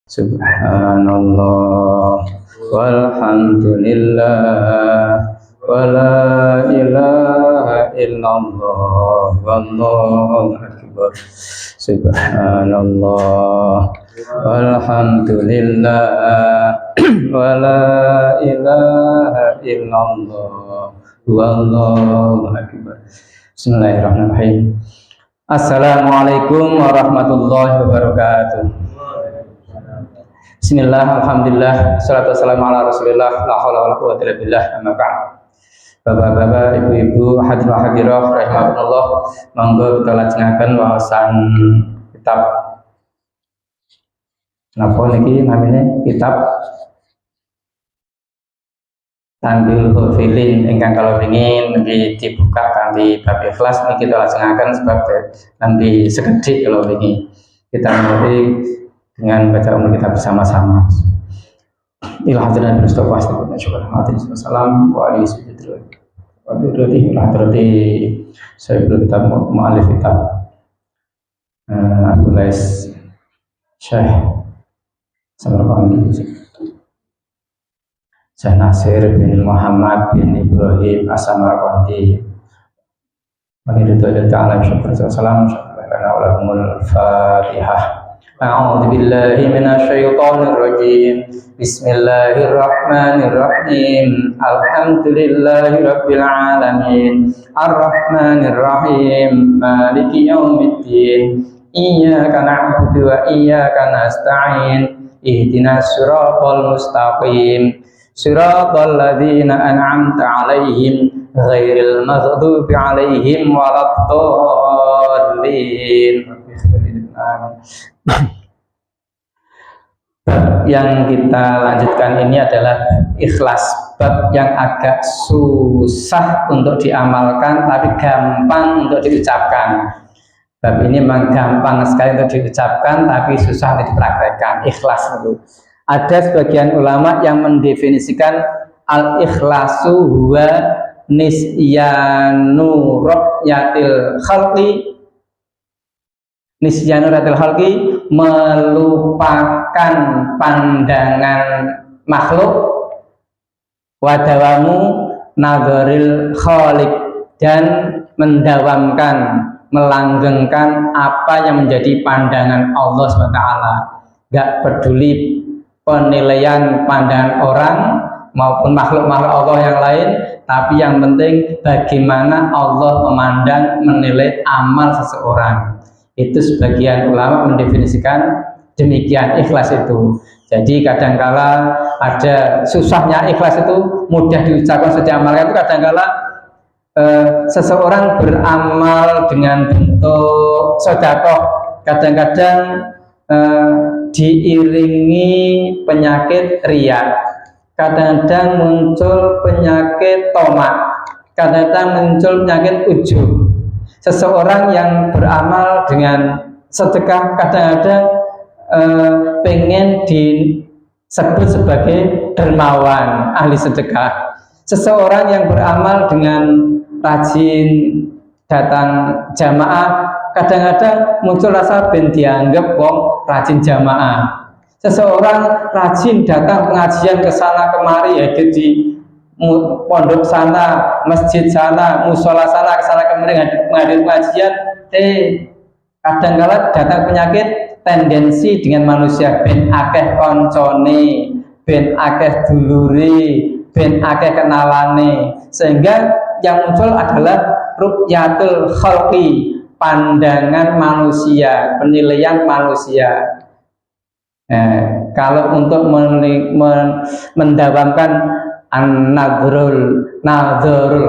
Subhanallah walhamdulillah wala ilaha illallah wallahu akbar. Subhanallah walhamdulillah wala ilaha illallah wallahu akbar. Bismillahirrahmanirrahim. Assalamualaikum warahmatullahi wabarakatuh. Bismillah, alhamdulillah, salatu wassalamu ala rasulillah, la hawla wa la quwwata illa billah, amma ba'd. Bapak-bapak, ibu-ibu, hadirin wa hadirah rahimakumullah, monggo kita lajengaken wawasan kitab napa niki namine kitab Tanbihul Ghafilin ingkang kalau ingin dibuka kanthi bab ikhlas niki kita lajengaken sebab nanti sekedhik kalau ingin kita mulai dengan baca umur kita bersama-sama. Ila hadirin Mustafa sallallahu alaihi wasallam wa alihi hadrati saya kitab mu'allif kitab Abu Lais Syekh Samarqandi Syekh Nasir bin Muhammad bin Ibrahim As-Samarqandi wa ridha ta'ala syukur salam lana wa lahumul Fatihah. A'udzu billahi minasyaitonir rajim. Bismillahirrahmanirrahim. Alhamdulillahirabbil alamin. Arrahmanir rahim. Maliki yaumiddin. Iyyaka na'budu wa iyyaka nasta'in. Ihdinas siratal mustaqim. Siratal ladzina an'amta 'alaihim ghairil maghdubi 'alaihim waladdallin. Yang kita lanjutkan ini adalah ikhlas, bab yang agak susah untuk diamalkan tapi gampang untuk diucapkan. Bab ini memang gampang sekali untuk diucapkan tapi susah untuk dipraktekkan. Ikhlas itu ada sebagian ulama yang mendefinisikan al-ikhlasu huwa nisyanu ru'yatil khalqi. Nisyanu ru'yatil khalqi, melupakan pandangan makhluk, wadawamu nadharil khaliq, dan mendawamkan, melanggengkan apa yang menjadi pandangan Allah SWT. Gak peduli penilaian pandangan orang maupun makhluk-makhluk Allah yang lain, tapi yang penting bagaimana Allah memandang, menilai amal seseorang. Itu sebagian ulama mendefinisikan demikian ikhlas itu. Jadi kadangkala ada susahnya ikhlas itu, mudah diucapkan, sudah diamalkan itu kadangkala seseorang beramal dengan bentuk sedekah, kadang-kadang diiringi penyakit riya, kadang-kadang muncul penyakit tomak, kadang-kadang muncul penyakit ujub. Seseorang yang beramal dengan sedekah kadang-kadang pengen disebut sebagai dermawan, ahli sedekah. Seseorang yang beramal dengan rajin datang jamaah kadang-kadang muncul rasa ben dianggap wong rajin jamaah. Seseorang rajin datang pengajian ke sana kemari, hadir di pondok sana, masjid sana, musola sana, ke sana kemari menghadiri pengajian, kadang-kala datang penyakit tendensi dengan manusia, ben akeh koncone, ben akeh dulure, ben akeh kenalane, sehingga yang muncul adalah ru'yatul khalqi, pandangan manusia, penilaian manusia. Kalau untuk mendawamkan nadharul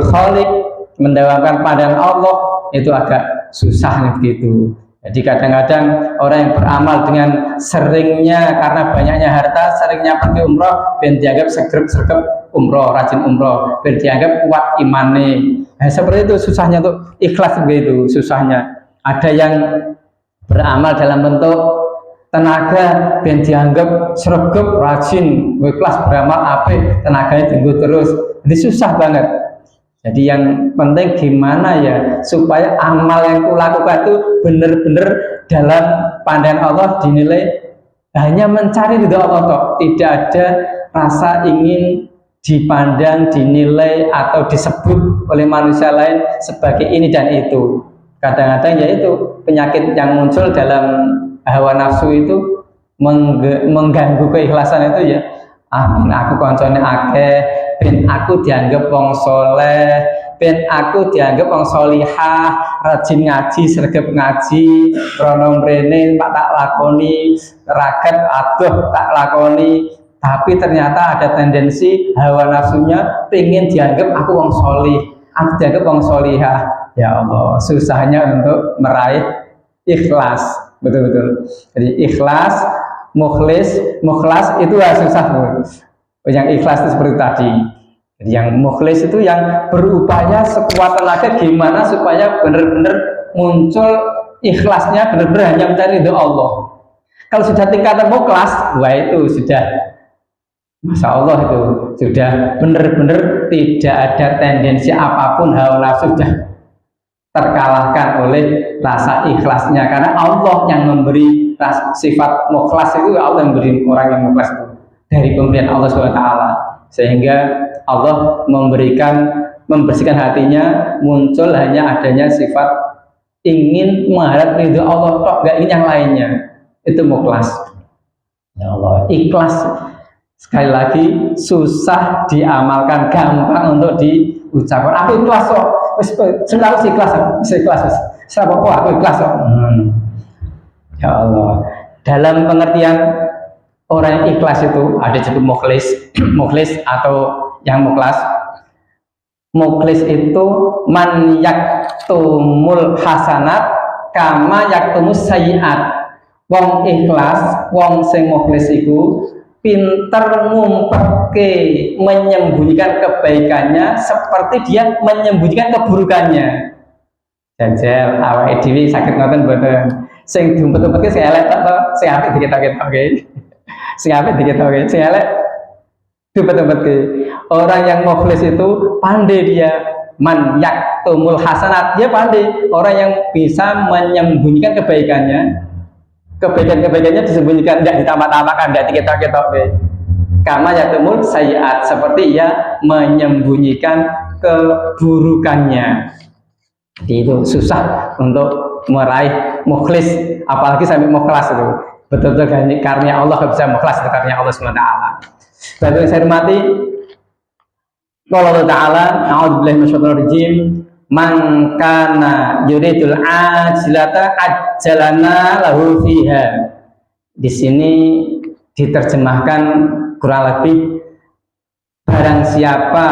khaliq, mendawamkan pandangan Allah, itu agak susah begitu. Jadi kadang-kadang orang yang beramal dengan seringnya, karena banyaknya harta, seringnya pergi umroh, ben dianggap sergap umroh, rajin umroh, ben dianggap kuat imane. Seperti itu susahnya untuk ikhlas, begitu susahnya. Ada yang beramal dalam bentuk tenaga, ben dianggap sregep, rajin, ikhlas beramal apik, tenaganya tinggi terus. Jadi susah banget. Jadi yang penting gimana ya supaya amal yang kulakukan itu benar-benar dalam pandangan Allah dinilai hanya mencari ridho Allah toh, tidak ada rasa ingin dipandang, dinilai atau disebut oleh manusia lain sebagai ini dan itu. Kadang-kadang yaitu penyakit yang muncul dalam hawa nafsu itu mengganggu keikhlasan itu ya. Ben aku koncone akeh, ben aku dianggap wong soleh, ben aku dianggap wong solihah, rajin ngaji, sregep ngaji, rono mrene tak lakoni, ragat aduh tak lakoni. Tapi ternyata ada tendensi hawa nafsunya pengen dianggap aku wong solih, aku dianggap wong solihah. Ya Allah, susahnya untuk meraih ikhlas, betul-betul. Jadi ikhlas, mukhlas itu susah. Yang ikhlas itu seperti tadi. Jadi yang mukhlis itu yang berupaya sekuat tenaga gimana supaya benar-benar muncul ikhlasnya, benar-benar hanya mencari ridho Allah. Kalau sudah tingkatan mukhlas, wah itu sudah Masya Allah, itu sudah benar-benar tidak ada tendensi apapun, hawa nafsu sudah terkalahkan oleh rasa ikhlasnya, karena Allah yang memberi sifat mukhlas itu. Allah yang memberi orang yang mukhlas itu dari pemberian Allah SWT, sehingga Allah membersihkan hatinya, muncul hanya adanya sifat ingin mengharap ridho Allah tok, gak ingin yang lainnya. Itu mukhlas. Ya Allah, ikhlas sekali lagi susah diamalkan, gampang untuk diucapkan. Aku ikhlas kok, sudah ikhlas, siapa kok aku ikhlas kok. Ya Allah, dalam pengertian orang yang ikhlas itu ada juga mukhlis atau yang mukhlas. Mukhlis itu man yaktumul hasanat kama yaktumus sayyiat. Wong ikhlas, wong sing mukhlis iku pinter ngumpetke, menyembunyikan kebaikannya seperti dia menyembunyikan keburukannya. Jajal awake dhewe sakit ngoten mboten. Sing diumpet-umpetke sing elek tok to, sing apik diketok-ketokke. Sing apik diketok-ketokke, sing elek diumpet-umpetke. Orang yang mukhlis itu pandai dia, man yaktumul hasanat, dia pandai, orang yang bisa menyembunyikan kebaikannya. Kebaikan-kebaikannya disembunyikan, tidak ditambah-tambahkan, tidak diketok-ketok. Kama yatumul sayyiat, seperti ia menyembunyikan keburukannya. Jadi itu susah untuk meraih mukhlis, apalagi sampai mukhlas itu. Betul-betul karena Allah bisa mukhlas, itu karena Allah SWT. Baik, saya hormati, Allah Ta'ala, a'udzubillahi minasyaitonir rajim. Man kana yuridul ajilata ajjalana lahu fiha. Di sini diterjemahkan kurang lebih, barang siapa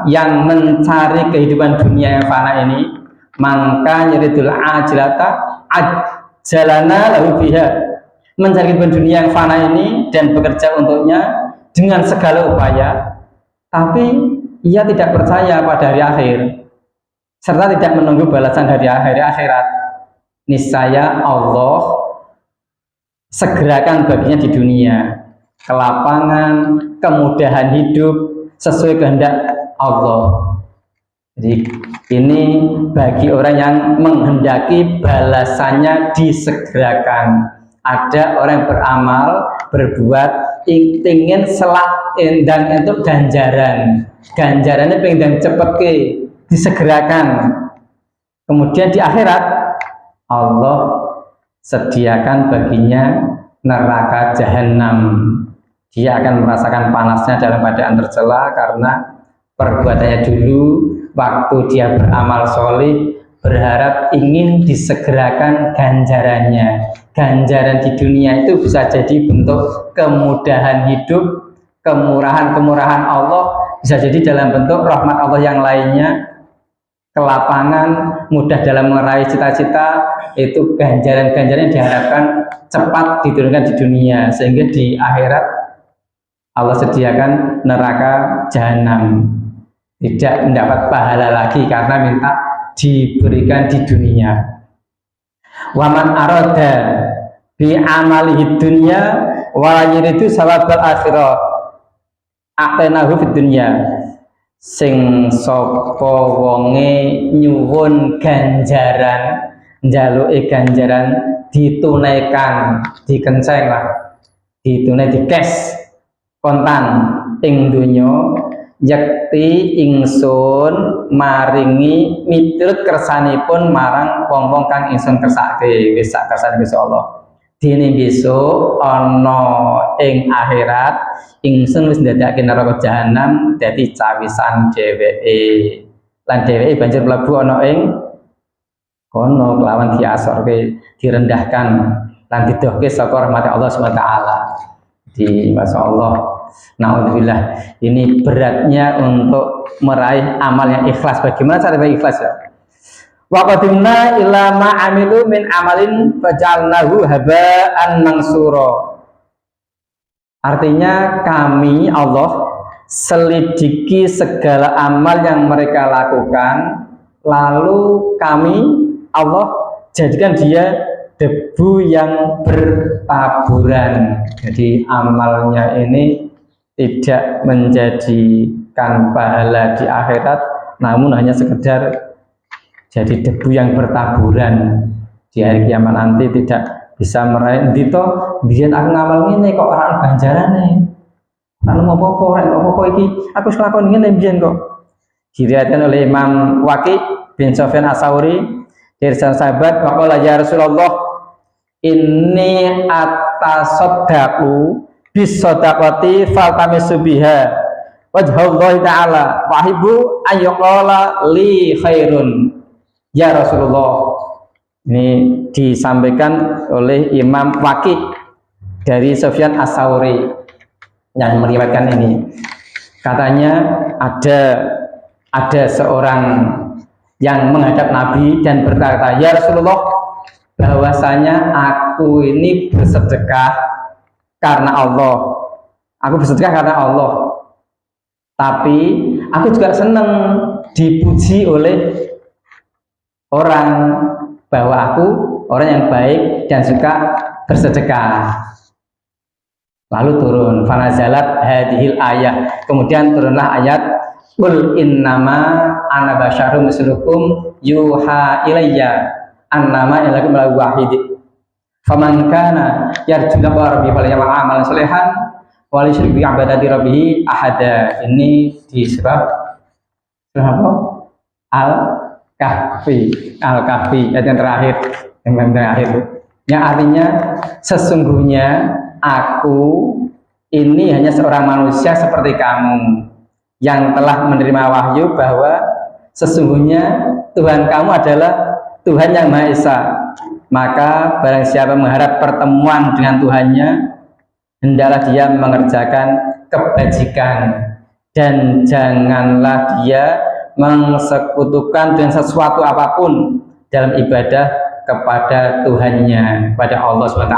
yang mencari kehidupan dunia yang fana ini, maka yuridul ajilata ajjalana lahu fiha, mencari kehidupan dunia yang fana ini dan bekerja untuknya dengan segala upaya, tapi ia tidak percaya pada hari akhir serta tidak menunggu balasan dari akhirat, niscaya Allah segerakan baginya di dunia kelapangan, kemudahan hidup sesuai kehendak Allah. Jadi ini bagi orang yang menghendaki balasannya disegerakan. Ada orang yang beramal, berbuat, ingin selak endang untuk ganjarannya pengen cepet ke, disegerakan. Kemudian di akhirat Allah sediakan baginya neraka jahanam. Dia akan merasakan panasnya dalam keadaan tercela karena perbuatannya dulu waktu dia beramal solih, berharap ingin disegerakan ganjarannya. Ganjaran di dunia itu bisa jadi bentuk kemudahan hidup, kemurahan Allah, bisa jadi dalam bentuk rahmat Allah yang lainnya, kelapangan, mudah dalam meraih cita-cita. Itu ganjaran-ganjaran yang diharapkan cepat diturunkan di dunia, sehingga di akhirat Allah sediakan neraka jahanam, tidak mendapat pahala lagi karena minta diberikan di dunia. Waman arada bi amalihi dunya wa yuridu sawabal akhirah atenahu fid dunya. Sing sapa wonge nyuwun ganjaran, njaluke ganjaran ditunaikan, dikenceng lah, ditune di cash kontan ing donya yakti ingsun maringi miturut kersanipun marang wong-wong kang ingsun kersake wis sak kersane Gusti Allah. Dene besok ana ing akhirat ingsun wis ndadekake neraka jahanam dadi cawisan dheweke lan dheweke banjur mlebu ana ing kono kelawan diasorke direndahkan lan didohke saka rahmat Allah Subhanahu wa taala. Di masyaallah. Naudzubillah, ini beratnya untuk meraih amal yang ikhlas. Bagaimana cara ikhlas ya? Wa qadimna ila ma amilu min amalin fajalnahu haba'an mansura. Artinya kami Allah selidiki segala amal yang mereka lakukan, lalu kami Allah jadikan dia debu yang bertaburan. Jadi amalnya ini tidak menjadikan pahala di akhirat, namun hanya sekedar jadi debu yang bertaburan di hari kiamat nanti, tidak bisa meraih dito biyen aku ngamal ngene kok ora ganjarane. Anu apa-apa ora apa-apa iki aku selakon ngene biyen kok. Diriwayatkan oleh Imam Waqi bin Sufyan As-Tsauri dari sahabat waqala ya Rasulullah inni atasaddaqu bis sadaqati faltamisu biha wajhallahi ta'ala wa hibbu ayyaqala li khairun. Ya Rasulullah, ini disampaikan oleh Imam Waqi dari Sufyan As-Tsauri yang meriwayatkan ini. Katanya ada seorang yang menghadap Nabi dan berkata, ya Rasulullah, bahwasanya aku ini bersedekah karena Allah. Aku bersedekah karena Allah. Tapi aku juga senang dipuji oleh orang bahwa aku orang yang baik dan suka bersedekah. Lalu turun fanazalat hadhil ayah. Kemudian turunlah ayat qul innama ana basyarum mislukum yuha ilayya annama ilakum la wahid. Faman kana yarju liqa rabbi falyamal amalan sholihan wa yusyrik bi ibadati rabbih ahada. Ini di surah apa? Al-Kahfi ayat yang terakhir, yang artinya sesungguhnya aku ini hanya seorang manusia seperti kamu yang telah menerima wahyu bahwa sesungguhnya Tuhan kamu adalah Tuhan yang Maha Esa. Maka barang siapa mengharap pertemuan dengan Tuhannya, hendaklah dia mengerjakan kebajikan dan janganlah dia mengsekutukan dengan sesuatu apapun dalam ibadah kepada Tuhannya, kepada Allah SWT.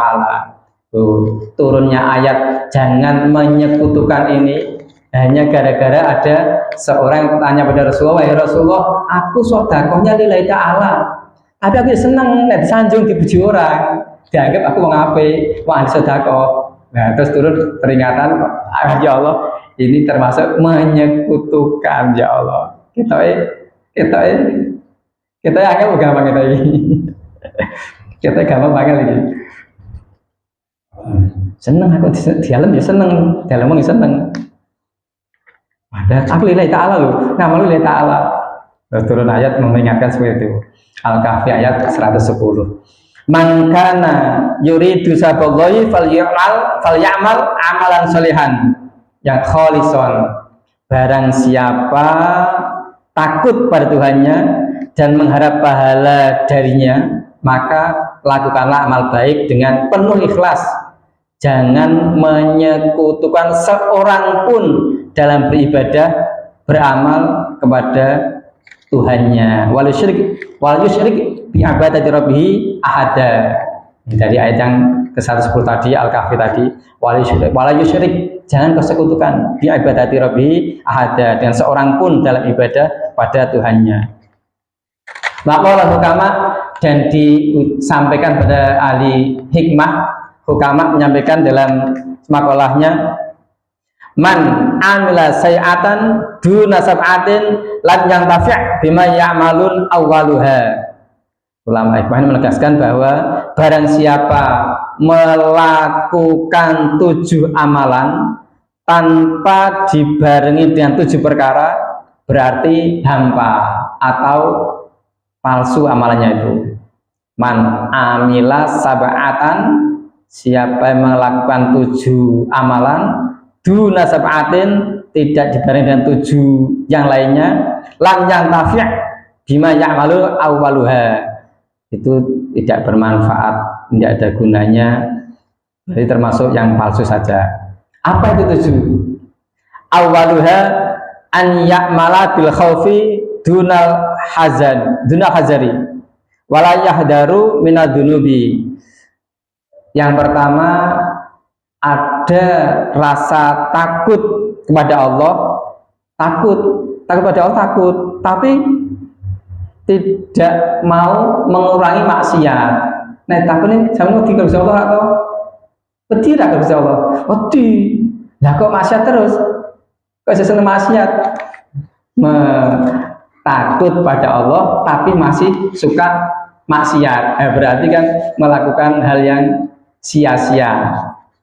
Turunnya ayat jangan menyekutukan ini hanya gara-gara ada seorang yang bertanya pada Rasulullah, ya Rasulullah, aku sedekahnya lillahi ta'ala, tapi aku seneng disanjung dipuji orang, dianggap aku mau ngapain, mau sedekah. Nah terus turun peringatan, ya Allah, ini termasuk menyekutukan. Ya Allah, kita agak gampang kita ini. Kita gampang banget ini. Seneng aku di dalam ya seneng, dalam mau seneng. Ada aku lillahi ta'ala loh, ngamal lillahi ta'ala. Terus turun ayat mengingatkan seperti itu. Al-Kahfi ayat 110. Man kana yuridu saballahi falyamal amalan sholihan yang kholison. Barang siapa takut pada Tuhannya dan mengharap pahala darinya, maka lakukanlah amal baik dengan penuh ikhlas. Jangan menyekutukan seorang pun dalam beribadah, beramal kepada Tuhannya. Wal yusyrik bi ibadati rabbih ahada. Dari ayat yang ke-110 tadi, Al-Kahfi tadi, wal yusyrik, jangan kau sekutukan bi ibadati rabbih ahada, dengan seorang pun dalam ibadah pada Tuhannya. Maka hukama, dan disampaikan pada ahli hikmah, hukama menyampaikan dalam makalahnya, man amila sayi'atan duna sab'atin lan yang tafi' bima ya'malun awwaluha. Ulama hikmah ini menegaskan bahwa barang siapa melakukan 7 amalan tanpa dibarengi dengan 7 perkara, berarti hampa atau palsu amalannya itu. Man amila sab'atan, siapa yang melakukan 7 amalan, duna sab'atin, tidak dibarengi dengan 7 yang lainnya, lam yantafi' bima ya'malu awwaluha, itu tidak bermanfaat, tidak ada gunanya, jadi termasuk yang palsu saja. Apa itu 7? Awwaluha an ya'mala bil khaufi dunal hazari wala yahdaru minadunubi. Yang pertama, ada rasa takut kepada Allah, takut pada Allah, takut, tapi tidak mau mengurangi maksiat. Nah, takut ini jangan wedi kalau Allah atau wedi ra kalau Allah. Wedi. Lah kok maksiat terus? Kok seneng maksiat? Takut pada Allah tapi masih suka maksiat. Berarti kan melakukan hal yang sia-sia,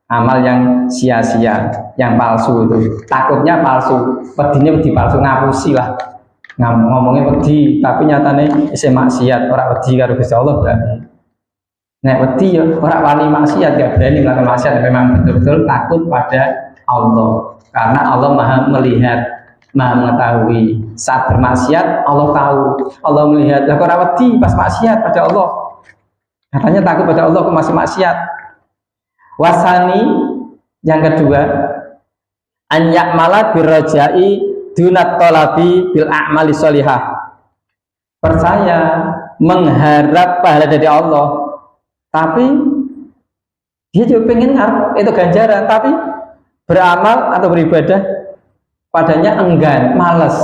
amal yang sia-sia, yang palsu itu. Takutnya palsu, wedinya wedi palsu, ngapusi lah. Ngomongnya wedi tapi nyatane isih maksiat, ora wedi karo Gusti Allah berarti. Nek wedi ya ora wani maksiat, gak berani melakukan maksiat, memang betul-betul takut pada Allah. Karena Allah Maha melihat, Maha mengetahui. Saat bermaksiat Allah tahu, Allah melihat. Lah kok ora wedi pas maksiat pada Allah. Katanya takut pada Allah kok masih maksiat. Wasani, yang kedua, an ya'mala birrajai dunat tolabi bil a'mali sholihah. Percaya, mengharap pahala dari Allah, tapi dia juga pengen itu ganjaran, tapi beramal atau beribadah padanya enggan, malas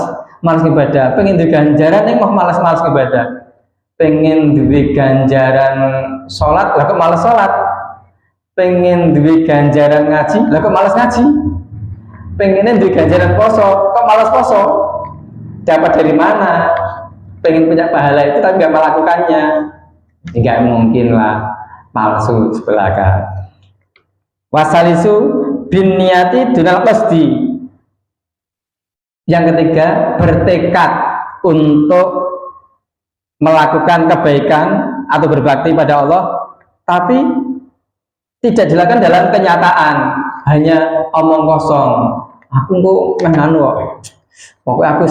ibadah. Pengen di ganjaran yang mau malas ibadah. Pengen di ganjaran sholat, lah kok malas sholat. Pengen di ganjaran ngaji, lah kok malas ngaji. Pengennya di ganjaran poso, kok malas poso. Dapat dari mana? Pengen punya pahala itu tapi nggak melakukannya. Nggak mungkin lah, palsu sebelaka. Wasalisu bin niyati dunal qasdi. Yang ketiga, bertekad untuk melakukan kebaikan atau berbakti pada Allah, tapi tidak dilakukan dalam kenyataan, hanya omong kosong. Aku kok nganu kok. Pokoknya aku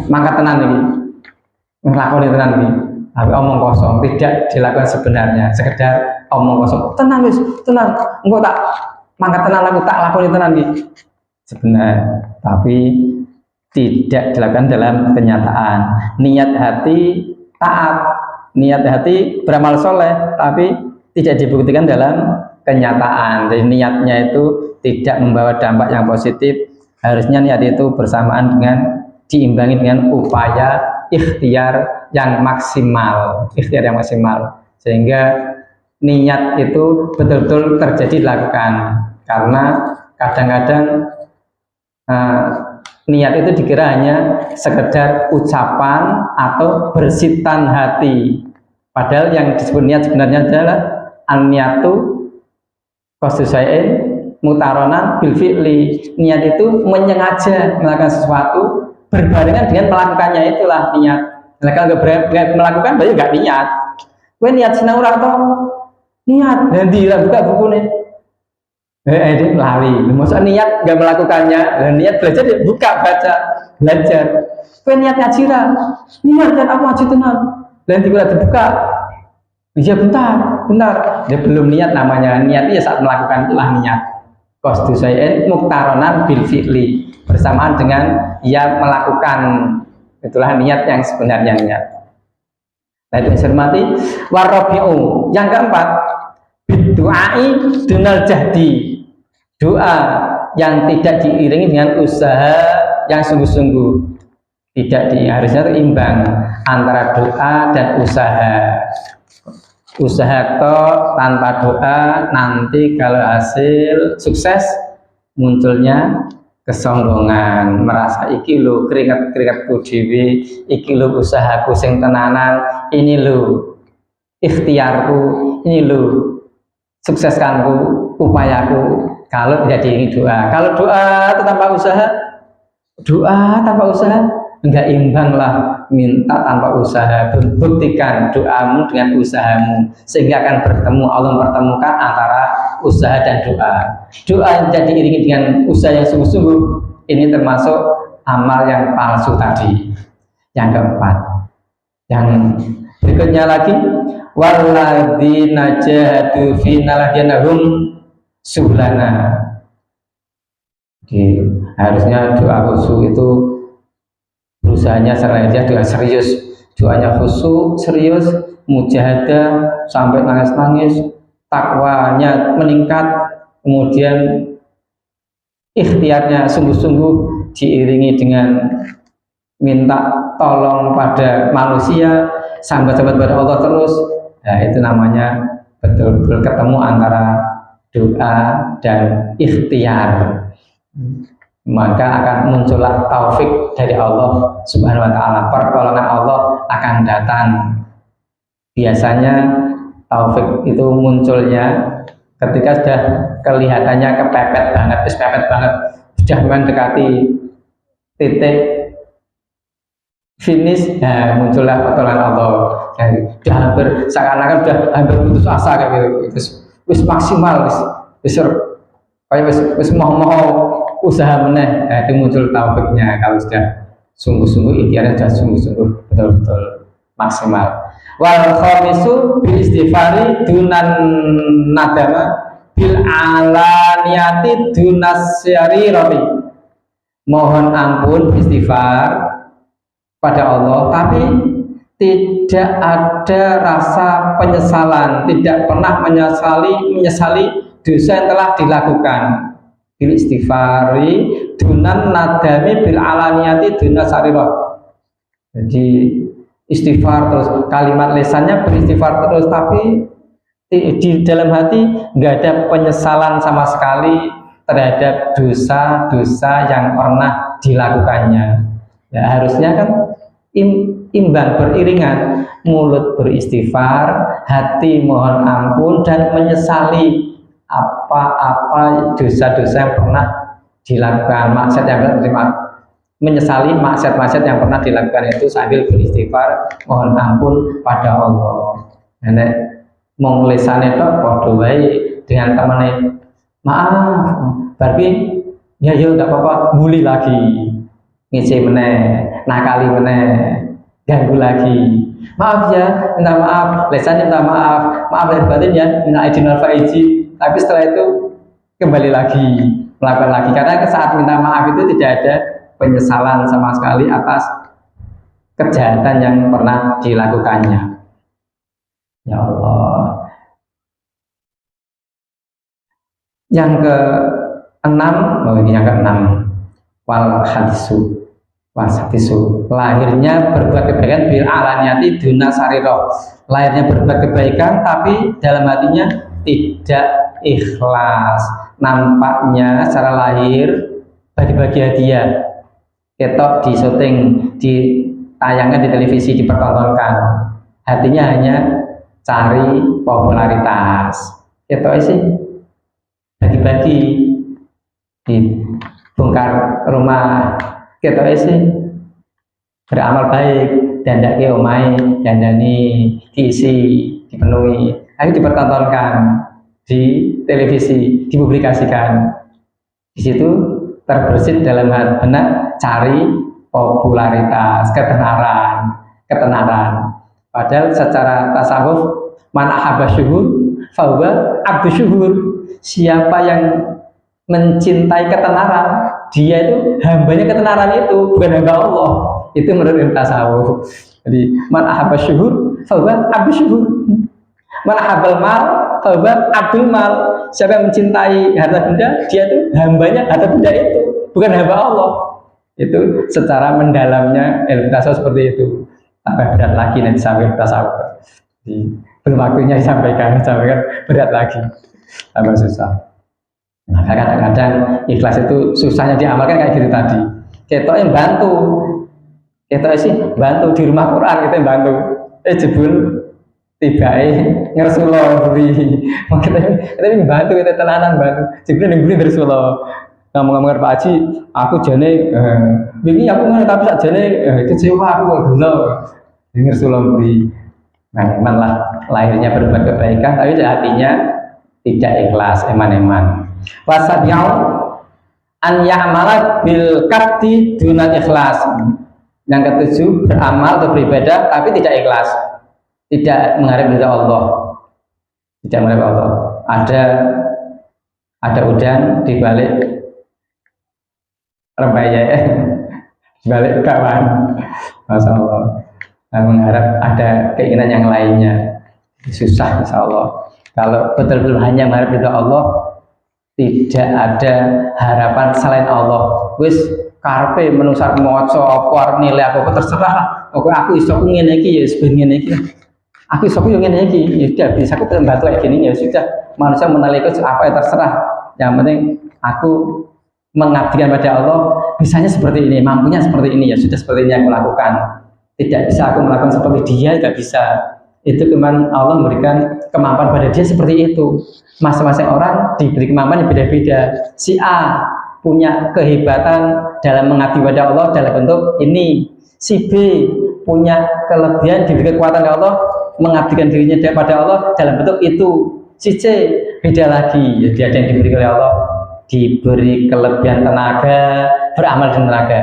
mangkat tenan iki. Nglakoni tenan iki. Tapi omong kosong, tidak dilakukan sebenarnya, sekedar omong kosong. Tenang wis, tenang. Engko tak mangkat tenan, aku tak lakoni tenan iki. Sebenarnya, tapi tidak dilakukan dalam kenyataan. Niat hati taat, niat hati beramal soleh, tapi tidak dibuktikan dalam kenyataan. Jadi niatnya itu tidak membawa dampak yang positif. Harusnya niat itu bersamaan dengan diimbangi dengan upaya ikhtiar yang maksimal, sehingga niat itu betul-betul terjadi dilakukan. Karena kadang-kadang niat itu dikira hanya sekedar ucapan atau bersitan hati, padahal yang disebut niat sebenarnya adalah an-niyatu qasdusain mutaronan bil fi'li. Niat itu menyengaja melakukan sesuatu berbarengan dengan melakukannya, itulah niat. Nah, kalau nggak melakukan berarti nggak niat. Gue niat sinau ora to? Niat nanti lah buka buku nih. Dia lali. Maksud niat nggak melakukannya, dan niat belajar dia buka baca belajar. Gue niat ngaji ra? Niat kan aku ngaji tenan. Dan tiba dibuka. Iya bentar. Dia belum niat namanya. Niat ya saat melakukan itulah niat. Qasdu syai'in muqtaronan bil fi'li, bersamaan dengan ia melakukan, itulah niat yang sebenarnya niat. Nah itu hormati. Warabi'u, yang keempat, bidu'ai dunal jahdi, doa yang tidak diiringi dengan usaha yang sungguh-sungguh. Harusnya itu imbang antara doa dan usaha. Usaha toh tanpa doa, nanti kalau hasil sukses munculnya kesombongan, merasa iki lho keringatku dhewe, iki lho usahaku sing tenanan, ini lho ikhtiarku, ini lho sukseskanku upayaku kalau tidak diiringi doa. Kalau doa itu tanpa usaha enggak imbang lah. Minta tanpa usaha, buktikan doamu dengan usahamu sehingga akan bertemu. Allah mempertemukan antara usaha dan doa. Doa jadi iringi dengan usaha yang sungguh-sungguh, ini termasuk amal yang palsu tadi. Yang keempat, yang berikutnya lagi, walladzina jahadu fina lanahdiyannahum subulana. Jadi harusnya doa khusyuk itu berusahanya seraya dengan serius, doanya khusyuk serius, mujahadah sampai nangis-nangis, takwanya meningkat, kemudian ikhtiarnya sungguh-sungguh diiringi dengan minta tolong pada manusia, sambat-sambat pada Allah terus. Nah, itu namanya betul-betul ketemu antara doa dan ikhtiar. Maka akan muncullah taufik dari Allah Subhanahu wa ta'ala, pertolongan Allah akan datang. Biasanya taufik itu munculnya ketika sudah kelihatannya kepepet banget, sudah mendekati titik finish, muncullah pertolongan Allah. Sudah hampir, seakan-akan sudah hampir putus asa kayak gitu, wis maksimal, wis mau usaha meneh, itu muncul taufiknya kalau sudah sungguh-sungguh, ikhtiarnya sudah sungguh-sungguh betul-betul maksimal. Wal khamisu bil istighfari dunan nadama bil alaniyati dunas syarirati. Mohon ampun istighfar pada Allah tapi tidak ada rasa penyesalan, tidak pernah menyesali dosa yang telah dilakukan. Bil istighfari dunan nadami bil alaniyati dunas syarirah. Jadi istighfar terus, kalimat lisannya beristighfar terus, tapi di dalam hati nggak ada penyesalan sama sekali terhadap dosa-dosa yang pernah dilakukannya. Ya, harusnya kan imbang, beriringan, mulut beristighfar, hati mohon ampun dan menyesali apa-apa dosa-dosa yang pernah dilakukan, maksiat yang pernah menyesali maksiat-maksiat yang pernah dilakukan itu sambil beristighfar mohon ampun pada Allah. Nek mong lesane tok padha wae dengan temane maaf, berarti ya enggak apa-apa, muli lagi, ngisi meneh, nakali meneh, ganggu lagi. Maaf ya, minta maaf, lesannya minta maaf lahir batin ya, minta izin wal faizin. Tapi setelah itu kembali lagi melakukan lagi, karena saat minta maaf itu tidak ada penyesalan sama sekali atas kejahatan yang pernah dilakukannya. Ya Allah. Yang keenam, yang keenam, wal hadisu, lahirnya berbuat kebaikan bil alaniyati dunas syarirah. Lahirnya berbuat kebaikan tapi dalam hatinya tidak ikhlas. Nampaknya secara lahir bagi-bagi hadiah, ketok di syuting, ditayangkan di televisi, dipertontonkan, hatinya hanya cari popularitas. Ketok sih bagi-bagi, dibongkar rumah, ketok sih beramal baik, dandake omahe, dandani diisi, dipenuhi, ayo dipertontonkan di televisi, dipublikasikan. Di situ terbersit dalam benak cari popularitas, ketenaran. Padahal secara tasawuf, man ahabba syuhur fahuwa abdu syuhur. Siapa yang mencintai ketenaran, dia itu hambanya ketenaran itu, bukan hamba Allah. Itu menurut tasawuf. Jadi man ahabba syuhur fahuwa abdu syuhur. Man ahabbal mal fahuwa abdul mal. Siapa yang mencintai harta benda, dia itu hambanya harta benda itu, bukan hamba Allah. Itu secara mendalamnya ilmu tasawuf seperti itu. Tambah berat lagi nanti sampai tasawuf. Belum waktunya disampaikan berat lagi, tambah susah. Nah, kadang-kadang ikhlas itu susahnya diamalkan kayak gitu tadi. Kita yang bantu, kita sih bantu di rumah Quran, kita yang bantu. Jebul tibae ngersulo buri. Kita bantu kita tenanan bantu. Jibril ning buri ngersulo. Ngomong-ngomong Pak Haji, aku jane wingi aku ngene tapi sak jane kecewa aku kok gelo. Ngersulo buri. Nah, memang lah lahirnya berbuat kebaikan tapi hatinya tidak ikhlas, eman-eman. Wasabiau an ya'malat bil qatti dunal ikhlas. Yang ketujuh, beramal atau beribadah tapi tidak ikhlas, tidak mengharap ridha Allah, tidak mengharap Allah. Ada udan di balik rembaya, di balik kawan, masya Allah. Mengharap ada keinginan yang lainnya, susah, insya Allah. Kalau betul-betul hanya mengharap ridha Allah, tidak ada harapan selain Allah. Wis karpe menusar moco opor nilai apa terserah lah. Aku iso ngene iki ya ben ngene iki. Aku iso yo ngene iki. Ya sudah bisa aku bantu kayak gini ya sudah. Manusia menilai itu apa ya terserah. Yang penting aku mengabdikan pada Allah, bisanya seperti ini, mampunya seperti ini ya sudah seperti ini aku lakukan. Tidak bisa aku melakukan seperti dia, tidak bisa. Itu kemampuan Allah memberikan kemampuan pada dia seperti itu. Masing-masing orang diberi kemampuan yang beda-beda. Si A punya kehebatan dalam mengabdi pada Allah dalam bentuk ini. Si B punya kelebihan diberi kekuatan oleh Allah mengabdikan dirinya kepada Allah dalam bentuk itu. Si C beda lagi. Jadi ada yang diberi oleh Allah diberi kelebihan tenaga beramal dengan tenaga.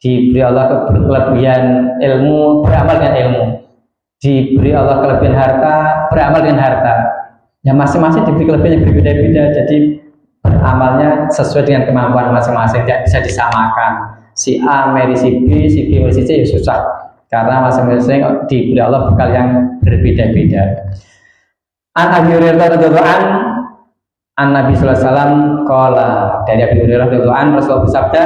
Diberi Allah kelebihan ilmu beramal dengan ilmu. Diberi Allah kelebihan harta beramal dengan harta. Ya masing-masing diberi kelebihan yang berbeda-beda. Jadi beramalnya sesuai dengan kemampuan masing-masing, tidak bisa disamakan. Si A meri si B, si B meri si C ya susah karena masing-masing diberi Allah bekal yang berbeda-beda. An Abi Hurairah radhiyallahu an Nabi sallallahu alaihi wasallam qala, dari Abi Hurairah radhiyallahu an Rasulullah bersabda,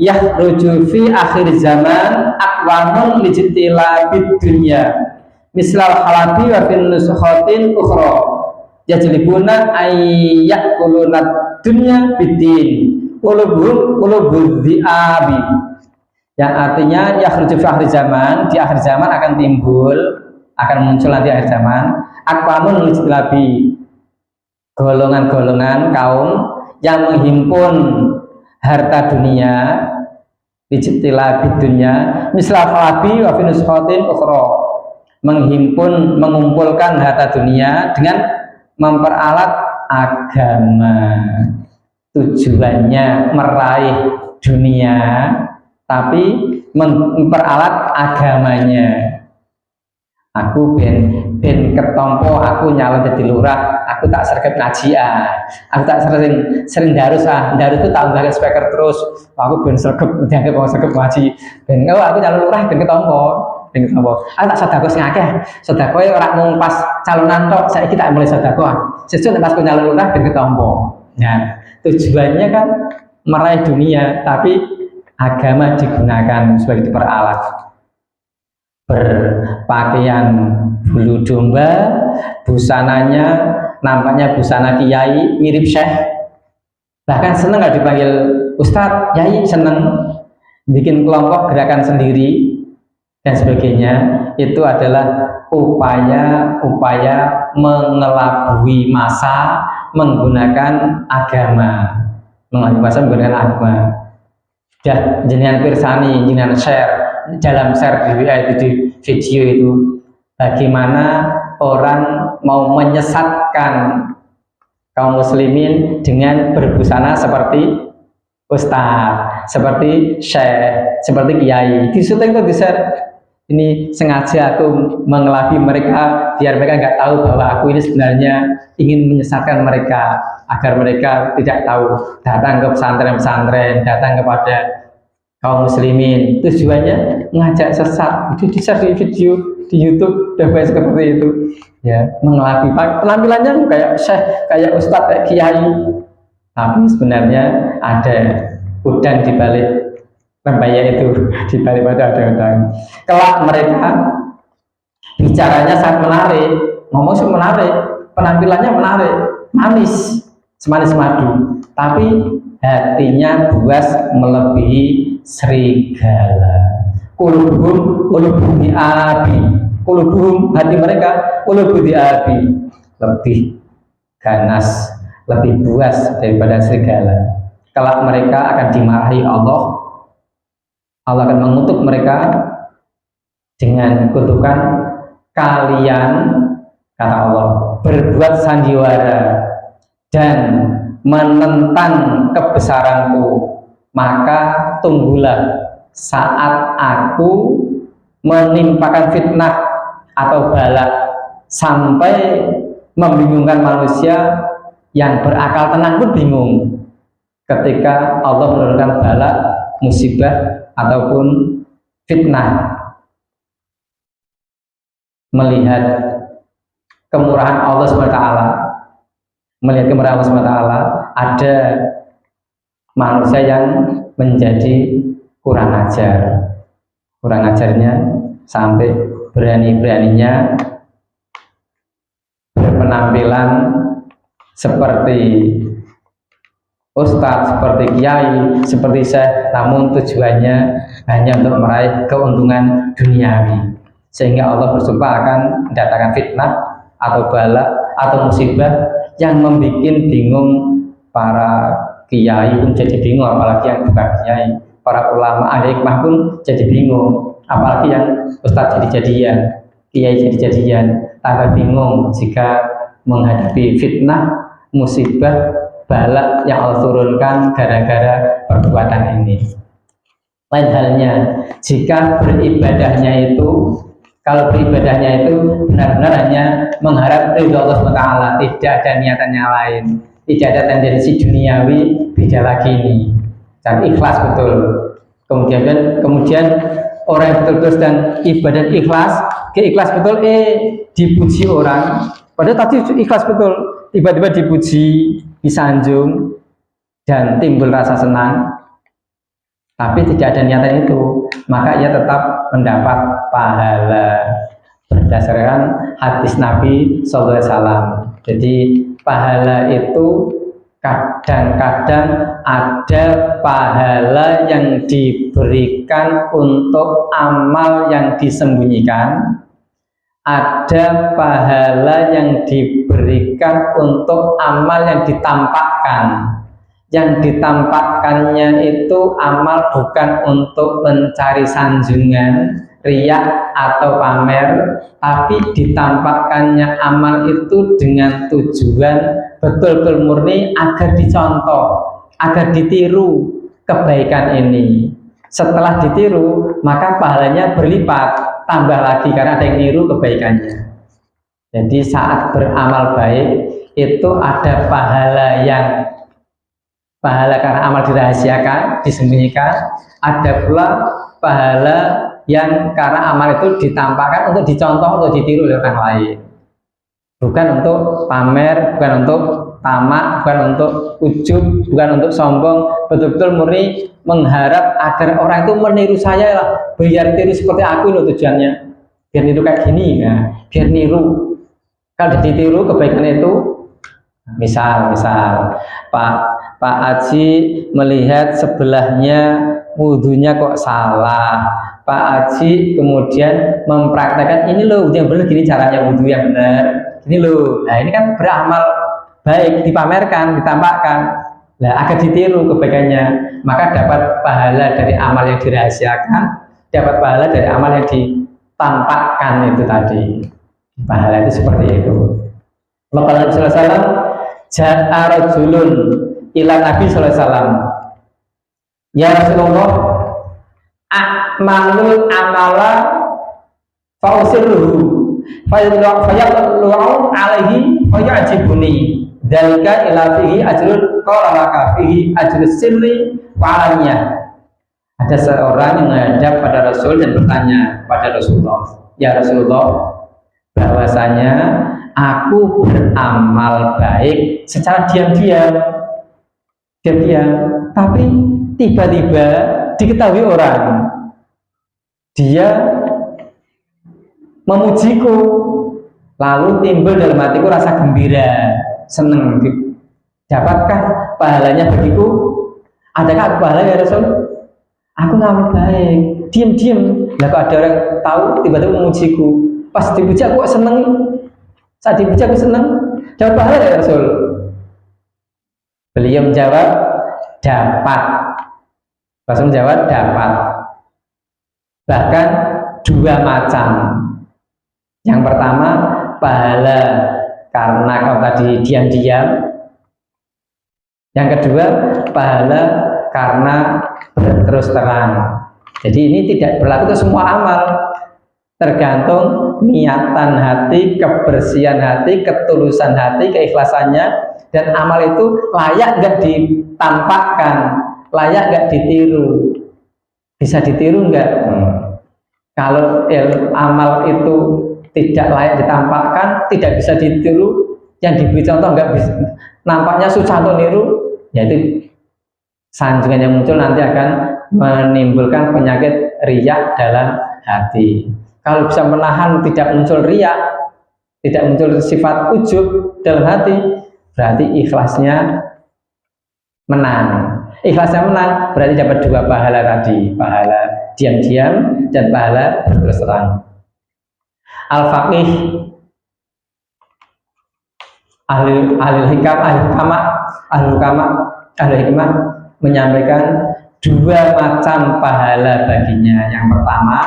yakhruju fi akhir zaman aqwamun lijtila bid dunya mislal halabi wa fil nusukhatin ukhra yajlibuna ayyakuluna dunya bidin qulubul dhi'abi, yang artinya yakhruju fi akhir zaman, di akhir zaman akan timbul, akan muncul nanti akhir zaman aqwamun lijtilabi, golongan-golongan kaum yang menghimpun harta dunia, lijtilabi dunya misal falabi wa fi nusukhatin ukhra, mengumpulkan harta dunia dengan memperalat agama. Tujuannya meraih dunia tapi memperalat agamanya. Aku ben ketompo, aku nyalon jadi lurah, aku tak sergap ngajian, aku tak sering darus itu tak unggahkan speaker terus, aku ben sergap dianggap mau sergap ngaji, ben aku nyalon lurah ben ketompo. Aku tak sedekah sing akeh. Sedekah ora mung pas calonan tok, saiki tak mulai sedekah. Sesuk nek pas ku nyalon lurah ben ketompo. Nah, tujuannya kan meraih dunia, tapi agama digunakan sebagai peralat. Berpakaian bulu domba, busananya nampaknya busana kiai mirip syekh. Bahkan seneng nggak dipanggil ustadz, yai seneng. Bikin kelompok gerakan sendiri dan sebagainya, itu adalah upaya mengelabui massa menggunakan agama, menggunakan agama. Dah jenengan pirsani, jenengan share dalam share di video itu bagaimana orang mau menyesatkan kaum muslimin dengan berbusana seperti ustadz, seperti syekh, seperti kiai. Di syuting itu di-share. Ini sengaja aku mengelabui mereka biar mereka nggak tahu bahwa aku ini sebenarnya ingin menyesatkan mereka agar mereka tidak tahu, datang ke pesantren-pesantren, datang kepada kaum muslimin. Tujuannya mengajak sesat. Itu di-share di video di YouTube dan banyak seperti itu. Ya, mengelabui. Penampilannya kayak syekh, kayak ustadz, kayak kiai. Tapi sebenarnya ada udan di balik rembaya itu, di balik pada ada udan. Kelak mereka bicaranya sangat menarik, ngomong sangat menarik, penampilannya menarik, manis, semanis madu, tapi hatinya buas melebihi serigala. Qulubul dhi'abi, qulubuhum, hati mereka, qulubu diabi, lebih ganas, lebih buas daripada serigala. Kelak mereka akan dimarahi Allah. Allah akan mengutuk mereka dengan kutukan, kalian, kata Allah, berbuat sandiwara dan menentang kebesaranku, maka tunggulah saat aku menimpakan fitnah atau bala sampai membingungkan manusia yang berakal tenang pun bingung ketika Allah menurunkan bala, musibah ataupun fitnah. Melihat kemurahan Allah SWT, melihat kemurahan Allah SWT, ada manusia yang menjadi kurang ajarnya sampai berani-beraninya berpenampilan seperti ustadz, seperti kiai, seperti syekh, namun tujuannya hanya untuk meraih keuntungan duniawi, sehingga Allah bersumpah akan mendatangkan fitnah atau bala atau musibah yang membuat bingung para kiai pun jadi bingung, apalagi yang bukan kiai. Para ulama ahli hikmah pun jadi bingung, apalagi yang ustadz jadi-jadian, kiai jadi-jadian, tambah bingung jika menghadapi fitnah, musibah, bala yang Allah turunkan gara-gara perbuatan ini. Lain halnya jika beribadahnya itu, kalau beribadahnya itu benar-benar hanya mengharap ridho Allah SWT, tidak ada niatannya lain, tidak ada tendensi duniawi, beda lagi ini, dan ikhlas betul. Kemudian orang yang betul-betul dan ibadah ikhlas betul, dipuji orang, padahal tadi ikhlas betul, tiba-tiba dipuji, disanjung, dan timbul rasa senang, tapi tidak ada niatan itu, maka ia tetap mendapat pahala berdasarkan hadis Nabi SAW. Jadi pahala itu kadang-kadang ada pahala yang diberikan untuk amal yang disembunyikan, ada pahala yang diberikan untuk amal yang ditampakkan. Yang ditampakkannya itu amal bukan untuk mencari sanjungan, riak atau pamer, tapi ditampakkannya amal itu dengan tujuan betul-betul murni agar dicontoh, agar ditiru kebaikan ini. Setelah ditiru, maka pahalanya berlipat, tambah lagi karena ada yang niru kebaikannya. Jadi saat beramal baik itu ada pahala karena amal dirahasiakan, disembunyikan, ada pula pahala yang karena amal itu ditampakkan untuk dicontoh, untuk ditiru oleh orang lain. Bukan untuk pamer, bukan untuk tamak, bukan untuk ujub, bukan untuk sombong, betul-betul murni mengharap agar orang itu meniru saya lah, biar tiru seperti aku loh tujuannya, biar niru kayak gini ya, biar niru. Kalau ditiru kebaikan itu, misal Pak Haji melihat sebelahnya wudhunya kok salah, Pak Haji kemudian mempraktekkan, ini loh yang benar, gini caranya wudhu yang benar, ini loh. Nah ini kan beramal baik, dipamerkan, ditampakkan, nah agar ditiru kebaikannya, maka dapat pahala dari amal yang dirahasiakan, dapat pahala dari amal yang ditampakkan itu tadi. Pahala itu seperti itu. Maka Nabi sallallahu alaihi wasallam ja'a rajulun ila Nabi sallallahu alaihi wasallam, ya Rasulullah, a'malul amala fa'usirruhu fayaqlu'u alaihi fayajibuni dzalika ila fihi ajrun qala laka fihi ajrus sirri wa alaniyah. Ada seorang yang menghadap pada Rasul dan bertanya pada Rasulullah, ya Rasulullah, bahwasanya aku beramal baik secara diam-diam, tapi tiba-tiba diketahui orang, dia memujiku, lalu timbul dalam hatiku rasa gembira, senang. Dapatkah pahalanya bagiku? Adakah pahala ya Rasul? Aku ngamal baik, diam-diam. Lah kok ada orang tahu tiba-tiba memujiku, pas dipuji aku kok seneng, saat dipuji aku seneng. Dapat pahala ya Rasul? Beliau menjawab dapat. Rasul menjawab dapat. Bahkan dua macam. Yang pertama pahala karena kau tadi diam-diam. Yang kedua pahala karena berterus terang. Jadi ini tidak berlaku untuk semua amal, tergantung niatan hati, kebersihan hati, ketulusan hati, keikhlasannya. Dan amal itu layak nggak ditampakkan, layak nggak ditiru, bisa ditiru nggak? Kalau amal itu tidak layak ditampakkan, tidak bisa ditiru, yang diberi contoh nggak bisa, nampaknya susah untuk niru, yaitu sanjungan yang muncul nanti akan menimbulkan penyakit riya dalam hati. Kalau bisa menahan tidak muncul riya, tidak muncul sifat ujub dalam hati, berarti ikhlasnya menang. Ikhlasnya menang berarti dapat dua pahala tadi, pahala diam-diam dan pahala berterus terang. Al-faqih, ahli hikmah menyampaikan dua macam pahala baginya. Yang pertama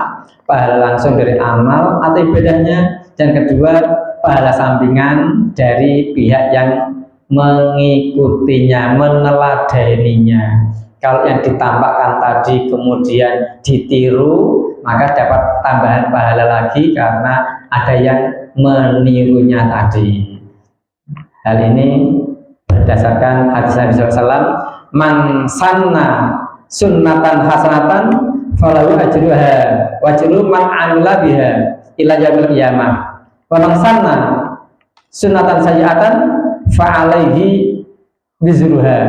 pahala langsung dari amal atau ibadahnya, dan kedua pahala sampingan dari pihak yang mengikutinya, meneladaninya. Kalau yang ditampakkan tadi kemudian ditiru, maka dapat tambahan pahala lagi karena ada yang menirunya tadi. Hal ini berdasarkan hadis Nabi SAW, man sanna sunnatan hasanatan falahu ajruha wa ajru man amila biha ila yaumil qiyamah, wa man sanna sunnatan sayyi'atan fa alaihi wizruha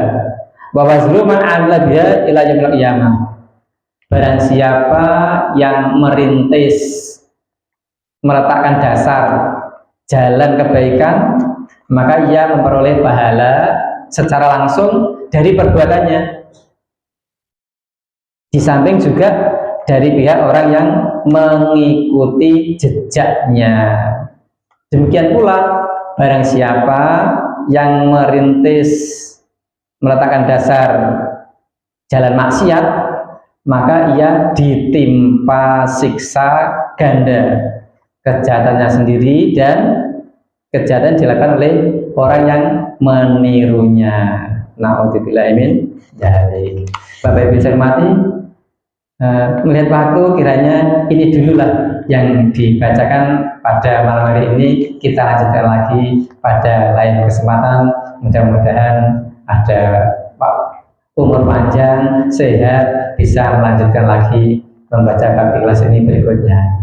wa wazru man amila biha ila yaumil qiyamah. Barang siapa yang merintis, meletakkan dasar jalan kebaikan, maka ia memperoleh pahala secara langsung dari perbuatannya, di samping juga dari pihak orang yang mengikuti jejaknya. Demikian pula barang siapa yang merintis, meletakkan dasar jalan maksiat, maka ia ditimpa siksa ganda, kejahatannya sendiri dan kejahatan dilakukan oleh orang yang menirunya. Na'udzubillahi min dzalik. Bapak Ibu saya hormati, melihat waktu kiranya ini dululah yang dibacakan pada malam hari ini. Kita lanjutkan lagi pada lain kesempatan. Mudah-mudahan ada umur panjang, sehat, bisa melanjutkan lagi membaca bab ikhlas ini berikutnya.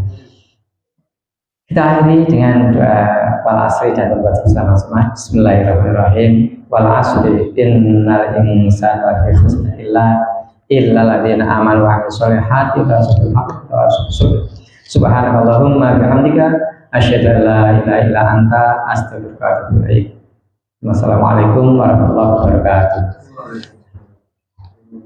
Kita akhiri dengan doa wal asri dan berbuat bersama sama. Bismillahirrahmanirrahim. Wal asri innal insana lafi khusr illa alladziina aamanu wa 'amilus sholihati wa tawassaw bil haqqi wa tawassaw bis sabr. Subhanakallahumma bihamdika asyhadu an la ilaha illa anta astaghfiruka wa atubu ilaik. Wassalamualaikum warahmatullahi wabarakatuh.